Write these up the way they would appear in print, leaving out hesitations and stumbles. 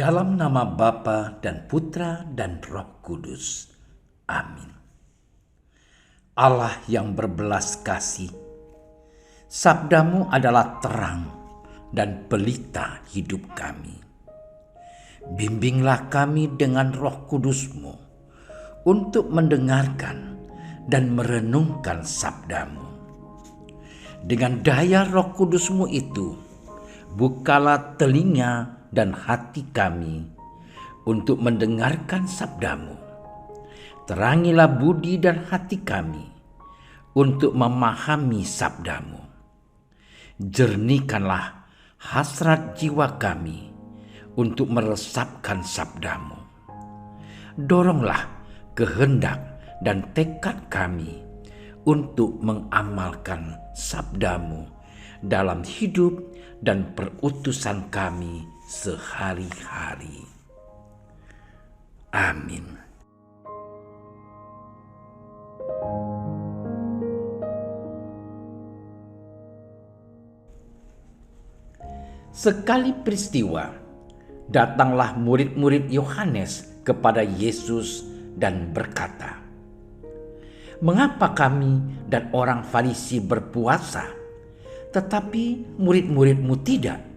Dalam nama Bapa dan Putra dan Roh Kudus. Amin. Allah yang berbelas kasih, sabdamu adalah terang dan pelita hidup kami. Bimbinglah kami dengan Roh Kudusmu untuk mendengarkan dan merenungkan sabdamu. Dengan daya Roh Kudusmu itu, bukalah telinga dan hati kami untuk mendengarkan sabdamu. Terangilah budi dan hati kami untuk memahami sabdamu. Jernihkanlah hasrat jiwa kami untuk meresapkan sabdamu. Doronglah kehendak dan tekad kami untuk mengamalkan sabdamu dalam hidup dan perutusan kami sehari-hari. Amin. Sekali peristiwa, datanglah murid-murid Yohanes kepada Yesus dan berkata, "Mengapa kami dan orang Farisi berpuasa, tetapi murid-murid-mu tidak?"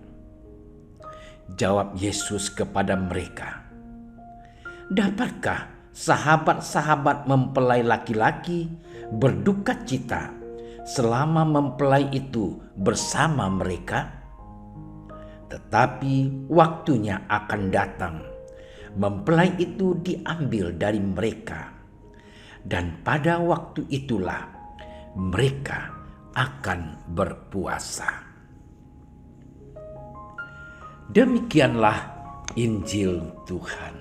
Jawab Yesus kepada mereka, "Dapatkah sahabat-sahabat mempelai laki-laki berduka cita selama mempelai itu bersama mereka? Tetapi waktunya akan datang, mempelai itu diambil dari mereka, dan pada waktu itulah mereka akan berpuasa." Demikianlah Injil Tuhan.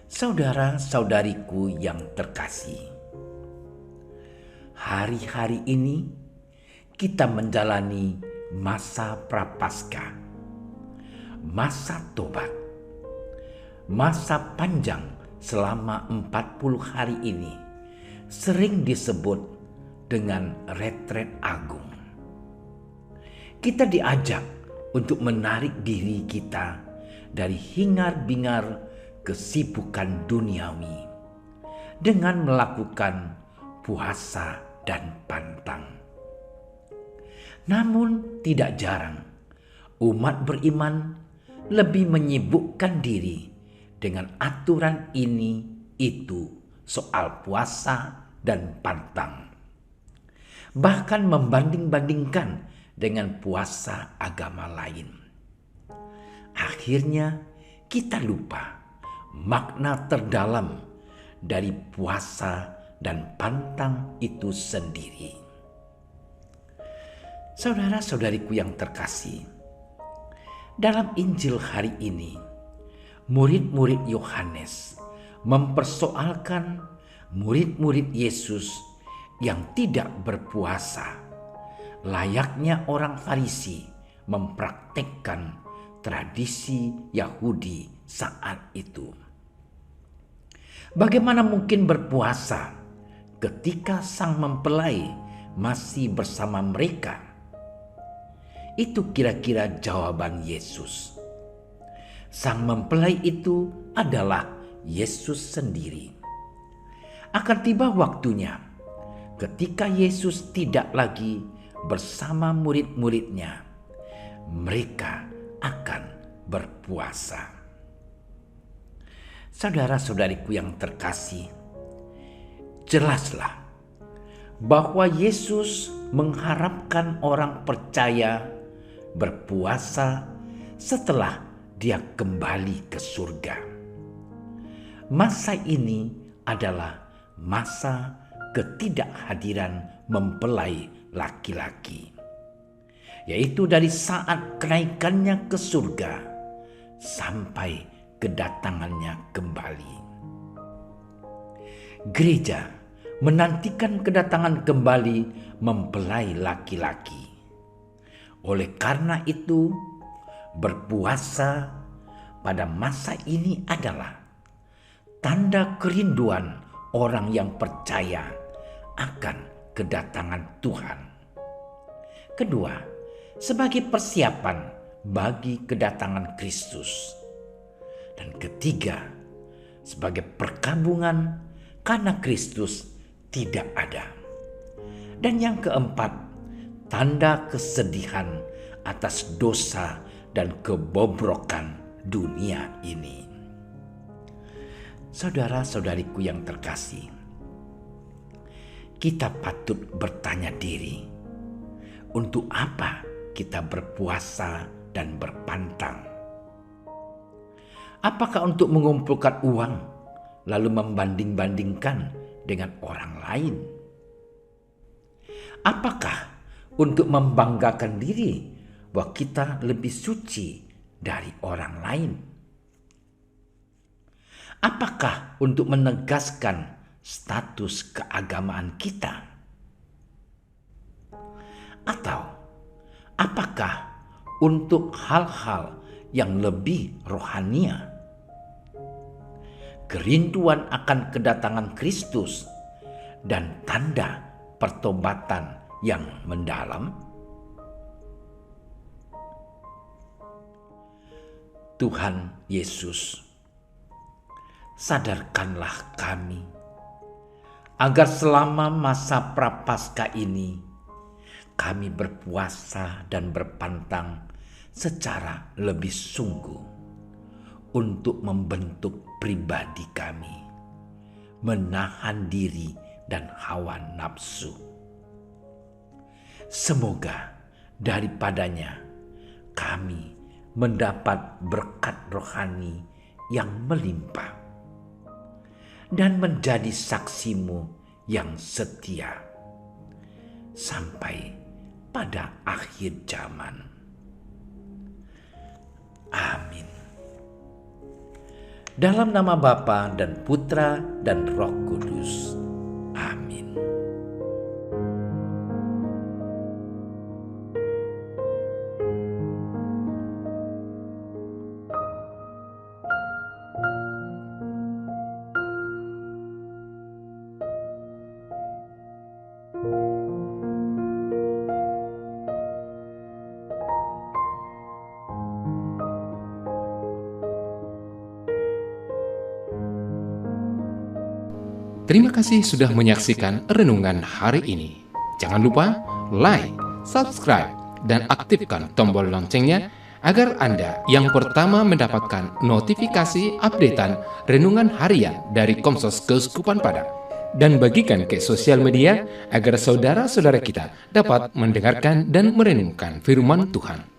Saudara-saudariku yang terkasih, hari-hari ini kita menjalani masa Prapaskah, masa tobat, masa panjang selama 40 hari ini sering disebut dengan retret agung. Kita diajak untuk menarik diri kita dari hingar-bingar kesibukan duniawi dengan melakukan puasa dan pantang. Namun tidak jarang umat beriman lebih menyibukkan diri dengan aturan ini itu soal puasa dan pantang. Bahkan membanding-bandingkan dengan puasa agama lain. Akhirnya kita lupa makna terdalam dari puasa dan pantang itu sendiri. Saudara-saudariku yang terkasih, dalam Injil hari ini, murid-murid Yohanes mempersoalkan murid-murid Yesus yang tidak berpuasa, layaknya orang Farisi mempraktekkan tradisi Yahudi saat itu. Bagaimana mungkin berpuasa ketika sang mempelai masih bersama mereka? Itu kira-kira jawaban Yesus. Sang mempelai itu adalah Yesus sendiri. Akan tiba waktunya ketika Yesus tidak lagi bersama murid-muridnya, mereka akan berpuasa. Saudara-saudariku yang terkasih, jelaslah bahwa Yesus mengharapkan orang percaya berpuasa setelah dia kembali ke surga. Masa ini adalah masa ketidakhadiran mempelai laki-laki, yaitu dari saat kenaikannya ke surga sampai kedatangannya kembali. Gereja menantikan kedatangan kembali mempelai laki-laki. Oleh karena itu, berpuasa pada masa ini adalah tanda kerinduan orang yang percaya akan kedatangan Tuhan. Kedua, sebagai persiapan bagi kedatangan Kristus. Dan ketiga, sebagai perkabungan karena Kristus tidak ada. Dan yang keempat, tanda kesedihan atas dosa dan kebobrokan dunia ini. Saudara-saudariku yang terkasih, kita patut bertanya diri, untuk apa kita berpuasa dan berpantang? Apakah untuk mengumpulkan uang lalu membanding-bandingkan dengan orang lain? Apakah untuk membanggakan diri bahwa kita lebih suci dari orang lain? Apakah untuk menegaskan status keagamaan kita? Atau apakah untuk hal-hal yang lebih rohania? Kerinduan akan kedatangan Kristus dan tanda pertobatan yang mendalam? Tuhan Yesus, sadarkanlah kami agar selama masa prapaskah ini kami berpuasa dan berpantang secara lebih sungguh untuk membentuk pribadi kami, menahan diri dan hawa nafsu. Semoga daripadanya kami mendapat berkat rohani yang melimpah dan menjadi saksimu yang setia sampai pada akhir zaman. Amin. Dalam nama Bapa dan Putra dan Roh Kudus. Amin. Terima kasih sudah menyaksikan renungan hari ini. Jangan lupa like, subscribe, dan aktifkan tombol loncengnya agar Anda yang pertama mendapatkan notifikasi updatean renungan harian dari Komsos Keuskupan Padang. Dan bagikan ke sosial media agar saudara-saudara kita dapat mendengarkan dan merenungkan firman Tuhan.